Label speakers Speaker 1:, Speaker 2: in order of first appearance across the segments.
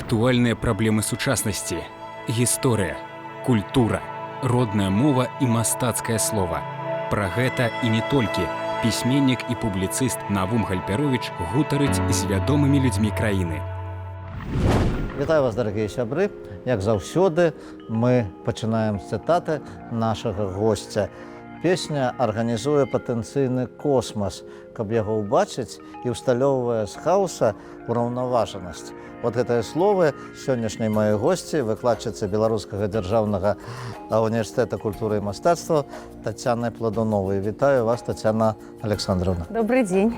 Speaker 1: Актуальныя праблемы сучаснасці, гісторыя, культура, родная мова і мастацкае слова. Пра гэта і не толькі пісьменнік і публіцыст Навум Гальперовіч гутарыць з вядомымі людзьмі краіны.
Speaker 2: Вітаю вас, дарагія сябры. Як заўсёды, мы пачынаем з цытаты нашага госця. Песня арганізуе патэнцыйны космас, каб яго ўбачыць і ўсталёўвае з хаоса ўраўнаважанасць. Вот гэтыя словы сённяшняй маёй госці, выкладчыцы Беларускага дзяржаўнага універсітэта культуры і мастацтва Тацяны Пладуновай. Вітаю вас, Тацяна Александровна.
Speaker 3: Добрый день.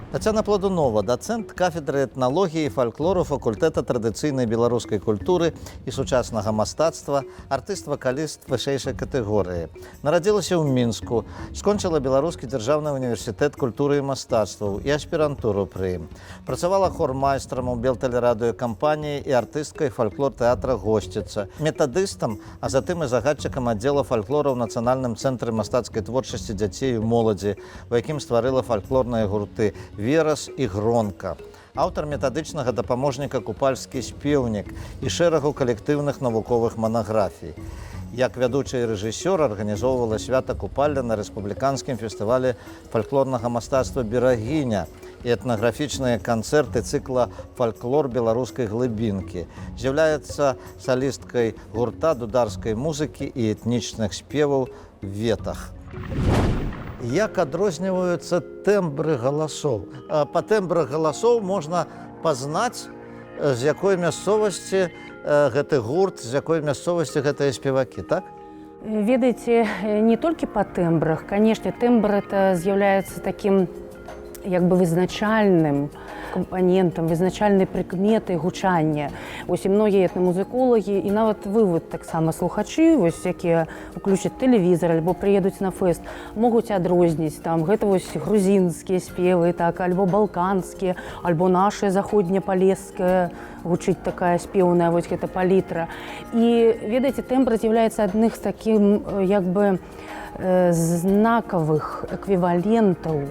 Speaker 2: Тацяна Пладунова, дацэнт кафедры этналогіі і фальклору факультэта традыцыйнай беларускай культуры і сучаснага мастацтва, артыст-вакаліст вышэйшай катэгорыі. Нарадзілася ў Мінску, скончыла Беларускі дзяржаўны універсітэт культуры і мастацтваў і аспірантуру пры ім. Працавала хормайстрам у белтэлерадыёкампаніі і артысткай фальклор-тэатра «Госціца», метадыстам, а затым і загадчыкам аддзела фальклора ў Нацыянальным цэнтры мастацкай творчасці дзяцей і моладзі, у якім стварыла фальклорныя гурты «Верас» і «Гронка». Аўтар метадычнага дапаможніка «Купальскі спеўнік» і шэрагу калектыўных навуковых манаграфій. Як вядучы і рэжысёр арганізоўвала свята купалля на рэспубліканскім фестывалі фальклорнага мастацтва «Берагіня» і этнаграфічныя канцэрты цыкла «Фальклор беларускай глыбінкі». З'яўляецца салісткай гурта дударскай музыкі і этнічных спеваў «Ветах». Як адрозніваюцца тэмбры галасоў? Па тэмбрах галасоў можна пазнаць, з якой мясцовасці гэты гурт, з якой мясцовасці гэтыя спевакі, так?
Speaker 3: Ведаеце, не толькі па тэмбрах. Канешне, тэмбр это з'яўляецца такім як бы вызначальным кампанентам, вызначальнай прыкметай гучання. Вось і многія этнамузыколагі, і нават вы вот таксама слухачы, вось якія ўключаць тэлевізор альбо прыедуць на фэст, могуць адрозніць там гэта вось грузінскія спевы, так, альбо балканскія, альбо нашая заходнепалеская гучыць такая спеўная вось гэта палітра. І ведаеце, тэмбр з'яўляецца адным з такім як бы знакавых эквівалентаў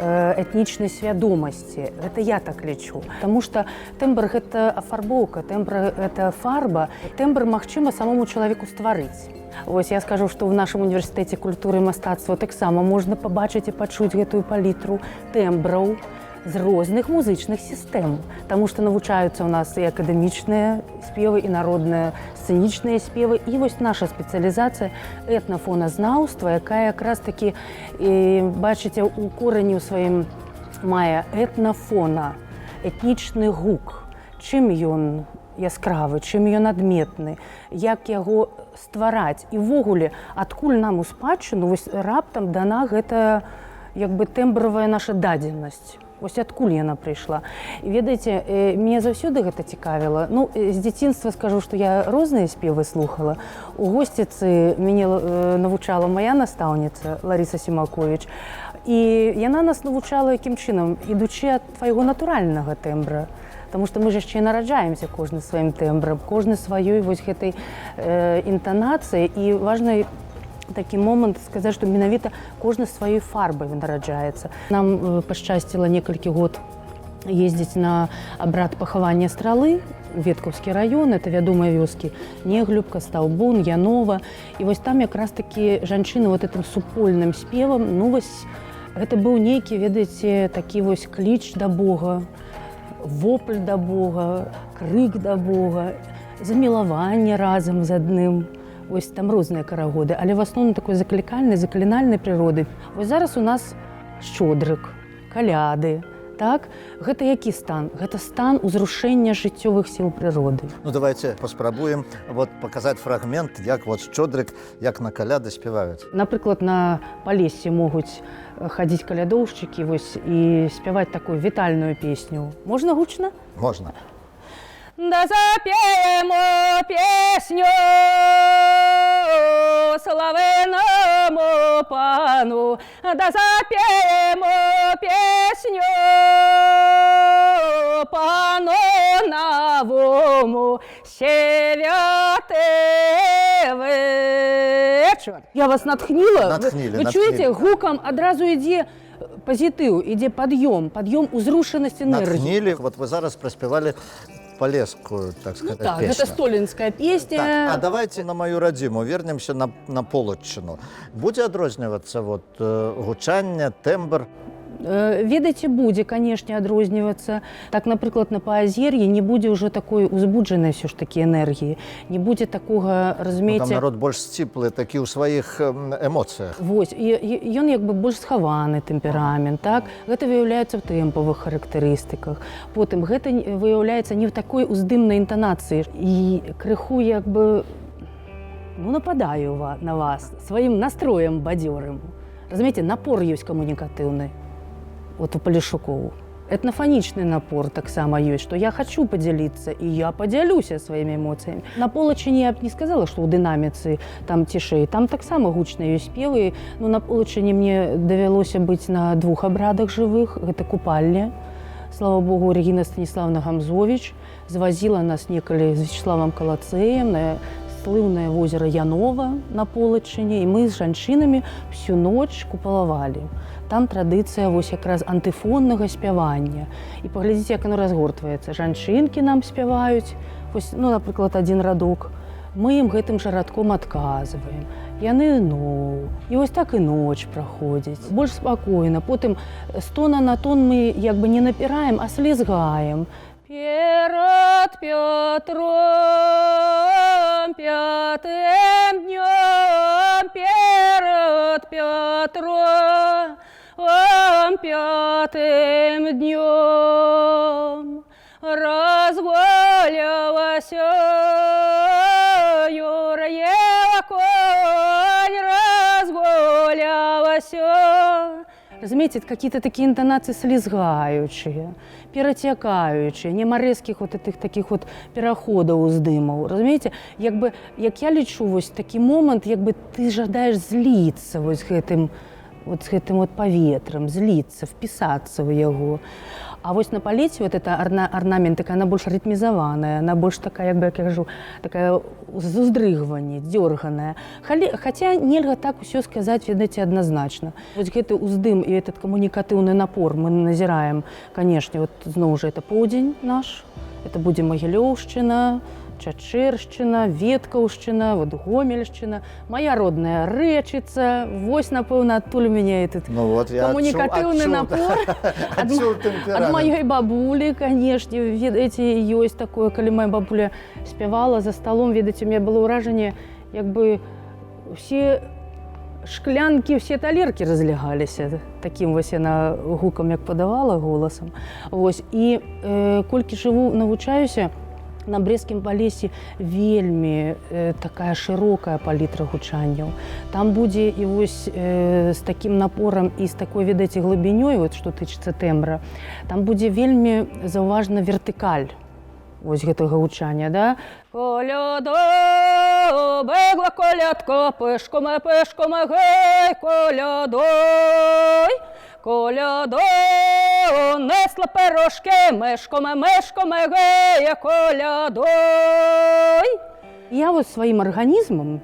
Speaker 3: этнічнай свядомасці. Гэта я так лічу. Таму што тэмбр – гэта афарбоўка, тэмбр – гэта фарба. Тэмбр магчыма самому чалавеку стварыць. Вось я скажу, што ў нашым універсітэце культуры і мастацтва таксама можна пабачыць і пачуць гэтую палітру тэмбраў з розных музычных сістэм. Таму што навучаюцца ў нас і акадэмічныя спевы, і народныя сцэнічныя спевы. І вось наша спецыялізацыя этнафоназнаўства, якая якраз такі, бачыце, у корані ў сваім мае этнафона, этнічны гук. Чым ён яскравы, чым ён адметны, як яго ствараць. І ўвогуле, адкуль нам у спадчыну вось раптам дана гэта як бы тэмбравая наша дадзенасць. Вось адкуль яна прыйшла. І ведаеце, мне заўсёды гэта цікавіла. Ну, з дзяцінства скажу, што я розныя спевы слухала. У «Госціцы» мяне навучала мая настаўніца Ларыса Сімаковіч. І яна нас навучала якім чынам, ідучы ад твайго натуральнага тэмбра. Таму што мы ж яшчэ нараджаемся кожны сваім тэмбрам, кожны сваёй вось гэтай інтанацыі. І важна такі момант сказаць, што менавіта кожны сваёй фарбай нараджаецца. Нам пашчасціла некалькі год ездзіць на абрад пахавання Стралы, Веткаўскі раён, это вядомыя вёскі Неглюбка, Стаўбун, Янова. І вось там якраз такі жанчыны вот этим супольным спевам, ну вось гэта быў нейкі, ведаеце, такі вось кліч да Бога, вопль да Бога, крык да Бога, замілаванне разам з адным. Вось там розныя карагоды, але в асноўным такой заклікальнай, заклінальнай прыроды. Вось зараз у нас шчодрык, каляды, так? Гэта які стан? Гэта стан узрушэння жыццёвых сіл прыроды.
Speaker 2: Ну, давайте паспрабуем вот паказаць фрагмент, як вот шчодрык, як на каляды спяваюць.
Speaker 3: Напрыклад, на Палесе могуць хадзіць калядоўшчыкі вось і спяваць такую вітальную песню. Можна гучна?
Speaker 2: Можна.
Speaker 3: Да запеємо песню славеному пану, да запеємо песню пану Навуму, святий вечір. Я вас натхніла?
Speaker 2: Натхнілі,
Speaker 3: ви чуєте, гуком одразу йде пазітыў, ідзе пад'ём узрушанасць энергіі.
Speaker 2: Натхнілі, вот вы зараз праспявалі полескую, так сказать,
Speaker 3: Так,
Speaker 2: песню.
Speaker 3: это столинская песня.
Speaker 2: Так, а давайте на мою радзіму вернемся на Полацчыну. Будзе адрознівацца вот, гучанне, тэмбр?
Speaker 3: Ведаеце, будзе, канешне, адрознівацца. Так, напрыклад, на Паазер'і не будзе ўжо такой узбуджанай ўсё ж такі энергіі. Не будзе такога,
Speaker 2: Там
Speaker 3: разумееце...
Speaker 2: народ больш сціплы, такі ў сваіх эмоцыях.
Speaker 3: Вось, і ён як бы больш схаваны тэмперамент, так? Гэта выяўляецца ў тэмпавых характарыстыках. Потым гэта выяўляецца не ў такой уздымнай інтанацыі. І крыху як бы нападаю на вас сваім настроем бадзёрым. Разумееце, напор ёсць камунікатыўны. Вот у Полішукоў. Этнафанічны напор таксама ёсць, што я хачу падзяліцца, і я падзялюся сваімі эмоцыямі. На Полачыне я б не сказала, што ў дынаміцы там цішэй. Там таксама гучныя ёсць спевы. Ну, на Полачыне мне давялося быць на 2 абрадах жывых. Гэта купальня. Слава Богу, Рэгіна Станіславна Гамзовіч звазіла нас некалі з Вячеславам Калацэем на слыўнае возера Янова на Полачыне, і мы з жанчынамі всю ноч купалавалі. Там традыцыя вось якраз антыфоннага спявання. І паглядзіце, як оно разгортваецца. Жанчынкі нам спяваюць, вось, ну, напрыклад, адзін радок. Мы ім гэтым жа радком адказваем. Яны і вось так і ноч праходзіць. Больш спакойна. Потым з тона на тон мы як бы не напіраем, а слізгаем. Перад Петром пятым днём, перад Петром пятым днём разгулялася Юр'ева конь, разгулялася. Разумеете, какие-то такие интонации слізгаючыя, перацякаючыя, няма рэзкіх вот этих таких вот пераходаў уздымаў. Разумеете, як я лічу, вось такі момант, як бы ты жадаеш зліцца вось з гэтым паветрам, зліцца, впісацца ў яго. А вось на палеце вот эта орнаментика, она больш ритмізаваная, она больш такая, як бы я кажу, такая з уздрыгванне, дзёрганая. Хаця нельга так усё сказаць, ведаеце, адназначна. Вось гэты уздым і этот камунікатыўны напор мы назіраем, канешне, вот зноў жа это поўдзень наш, это будзе Магілёўшчына, Чачэршчына, Веткаўшчына, вот Гомельшчына, моя родная Рэчыца. Вось, напэўна, адтуль у мяне этот камунікатыўны напор. Ад маёй бабулі, канешне, ведаеце, ёсць такое, калі моя бабуля спявала за сталом, ведаеце, у меня было ўражанне, як бы усе шклянкі, усе талеркі разлягаліся. Такім вось яна гукам, як падавала голасам. Вось, і колькі жыву, навучаюся, на Брэсцкім Палесі вельмі такая шырокая палітра гучанняў. Там будзе і вось з такім напорам і з такой, ведаеце, глыбінёй, вот, што тычыцца тэмбра, там будзе вельмі заўважна вертыкаль вось гэтага гучання, да? Колядо, бегла колядка, пешкоме, гей, колядой, колядо, несла пирожки, мешкоме, гей, колядой. Я вот своим организмом,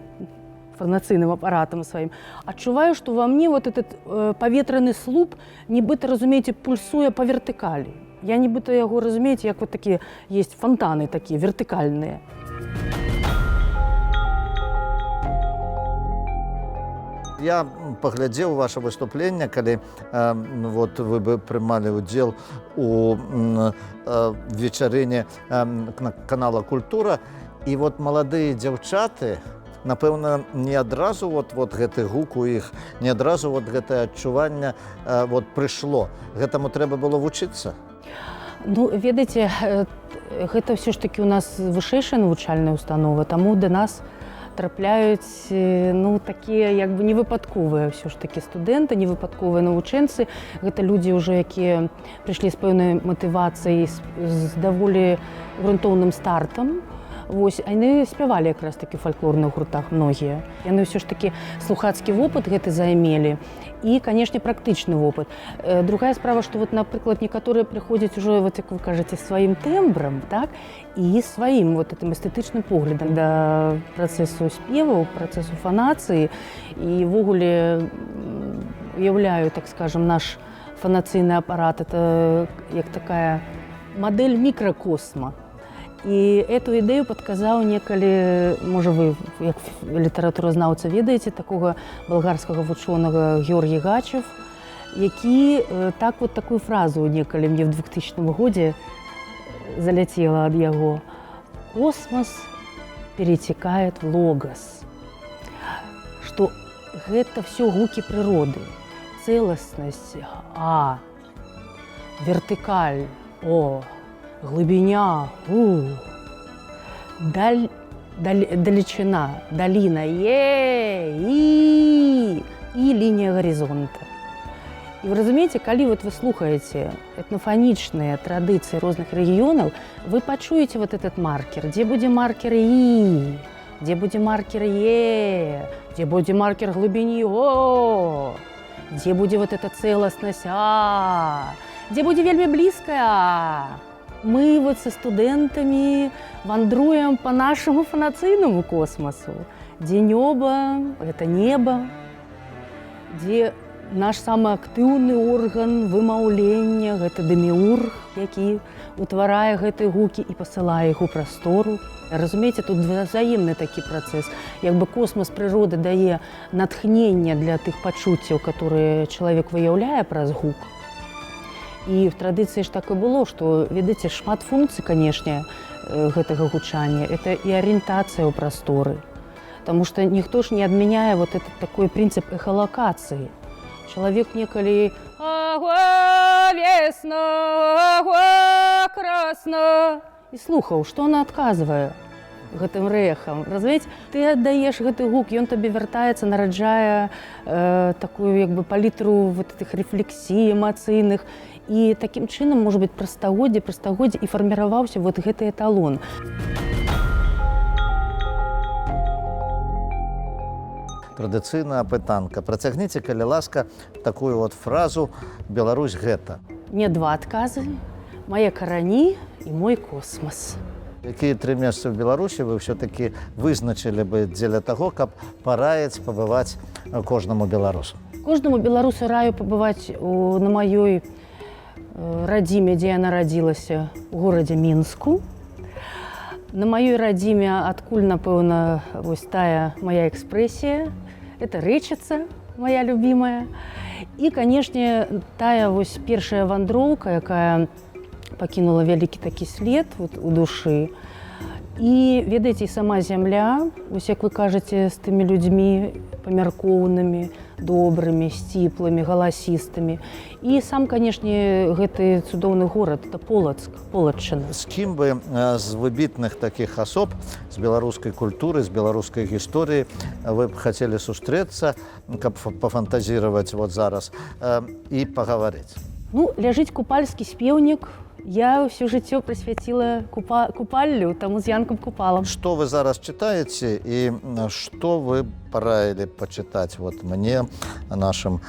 Speaker 3: фонацыйным апаратам сваім, адчуваю, што ва мне вот этот паветраны слуп, нібыта, разумееце, пульсуе па вертыкалі. Я нібыта яго, разумееце, як вот такія есть фонтаны такія вертыкальныя.
Speaker 2: Я паглядзеў ваше выступленне, калі вот вы бы прымалі ўдзел у вечарыне канала «Культура», і вот маладыя дзяўчаты, напэўна, не адразу вот гэты гук у іх, не адразу вот гэтае адчуванне вот прыйшло. Гэтаму трэба было вучыцца?
Speaker 3: Ну, ведаеце, гэта ўсё ж такі у нас вышэйшая навучальная установа, таму да нас трапляюць, ну, такія як бы невыпадковыя ўсё ж такі студэнты, невыпадковыя навучэнцы. Гэта людзі ўжо, якія прыйшлі з пэўнай матывацыяй, з даволі грунтоўным стартам. Вось, а яны спявалі якраз такі ў фальклорных гуртах многія. Яны ўсё ж такі слухацкі вопыт гэты займелі і, канешне, практычны вопыт. Другая справа, што, вот, напрыклад, некаторыя прыходзяць ужо, вот, як вы кажаце, сваім тэмбрам, так, і сваім вот этим эстэтычным поглядам да працэсу спеваў, працэсу фанацыі, і ввогуле уяўляю, так скажем, наш фанацыйны апарат, это як такая мадэль мікракосма. І эту ідэю падказаў некалі, можа вы, як літаратуразнаўца, ведаеце такога балгарскага вучонага Георгій Гачев, які такую фразу некалі мне в 2000 годзе заляцела ад яго. Космос перетекает в логос. Што гэта все гукі прыроды. Цэласнасць – А. Вертыкаль – О. Глыбіня – У. Далечына, даліна – Е. І лінія гарызонта. І вы разумееце, калі вот вы слухаеце этнафанічныя традыцыі розных рэгіёнаў, вы пачуеце вот этот маркер, дзе будзе маркер І, дзе будзе маркер Е, дзе будзе маркер глыбіні О, дзе будзе вот эта цэласнасць А, дзе будзе вельмі блізкая А. Мы вот са студэнтамі вандруем по нашаму фанацыйнаму космасу, дзе нёба – гэта неба, дзе наш самы актыўны орган вымаўлення – гэта дэміург, які утварае гэтыя гукі і пасылае іх у прастору. Разумееце, тут взаемны такі працэс. Як бы космас прыроды дае натхненне для тых пачуццяў, которые чалавек выяўляе праз гук. І в традыцыі ж так і было, што, ведаеце, шмат функцый, канешне, гэтага гучання. Это і арыентацыя ў прасторы. Таму што ніхто ж не адмяняе вот этот такой прынцып эхалакацыі. Чалавек некалі «Аго, весна, аго, красна» і слухаў, што она адказвае гэтым рэхам. Разумееце, ты аддаеш гэты гук, ён табе вяртаецца, нараджае такую як бы палітру вот этих рефлексій эмацыйных. І такім чынам, можа быць, праз стагоддзе і фарміраваўся вот гэты эталон.
Speaker 2: Традыцыйная пытанка. Працягніце, калі ласка, такую вот фразу «Беларусь гэта».
Speaker 3: Не два адказы. Мае карані і мой космас.
Speaker 2: Якія 3 месцы ў Беларусі вы ўсё-такі вызначылі бы дзеля таго, каб параіць пабываць кожнаму беларусу?
Speaker 3: Кожнаму беларусу раю пабываць на маёй радзіме, дзе я нарадзілася, у горадзе Мінску. На маёй радзіме адкуль, напэўна, вось тая моя экспрэсія. Это Рэчыца, моя любимая. І, канешне, тая вось першая вандроўка, якая пакінула вялікі такі след вот, у душы. І, ведаеце, сама зямля, вось як вы кажаце, з тымі людзьмі памяркоўнымі, добрымі, сціплымі, галасістымі. І сам, канешне, гэты цудоўны горад, это Полацк, Полаччына.
Speaker 2: З кім бы з выбітных такіх асоб, з беларускай культуры, з беларускай гісторыі вы б хацелі сустрэцца, каб пафантазіраваць вот зараз і пагаварыць?
Speaker 3: Ну, ляжыць купальскі спеўнік. Я ўсё жыццё прысвяціла купаллю, таму з Янкам Купалам.
Speaker 2: Што вы зараз чытаеце і што вы параілі пачытаць вот мне, нашым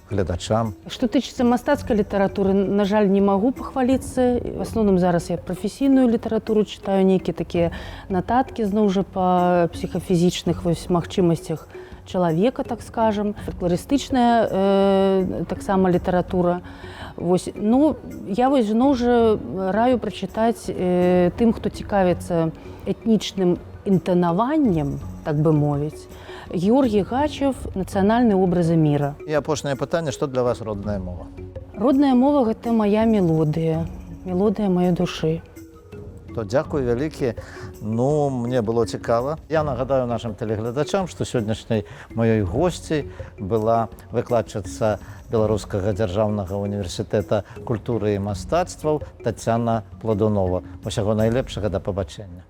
Speaker 2: гледачам?
Speaker 3: Што тычыцца мастацкай літаратуры, на жаль, не магу пахваліцца. В асноўным зараз я прафесійную літаратуру чытаю, нейкія такія нататкі, зноў жа па псіхафізічных магчымасцях чалавека, так скажам. Фалькларыстычная таксама літаратура. Вось, ну, я вось зноў жа раю прачытаць тым, хто цікавіцца этнічным інтанаваннем, так бы мовіць, Георгій Гачев «Нацыянальныя образы міра».
Speaker 2: І апошняе пытанне, што для вас родная мова?
Speaker 3: Родная мова – гэта моя мелодыя, мелодыя маёй душы.
Speaker 2: То дзякуй вялікі. Ну, мне было цікава. Я нагадаю нашим тэлегледачам, што сённяшняй маёй госцяй была выкладчыца Беларускага дзяржаўнага універсітэта культуры і мастацтваў Тацяна Пладунова. Усяго найлепшага, да пабачэння.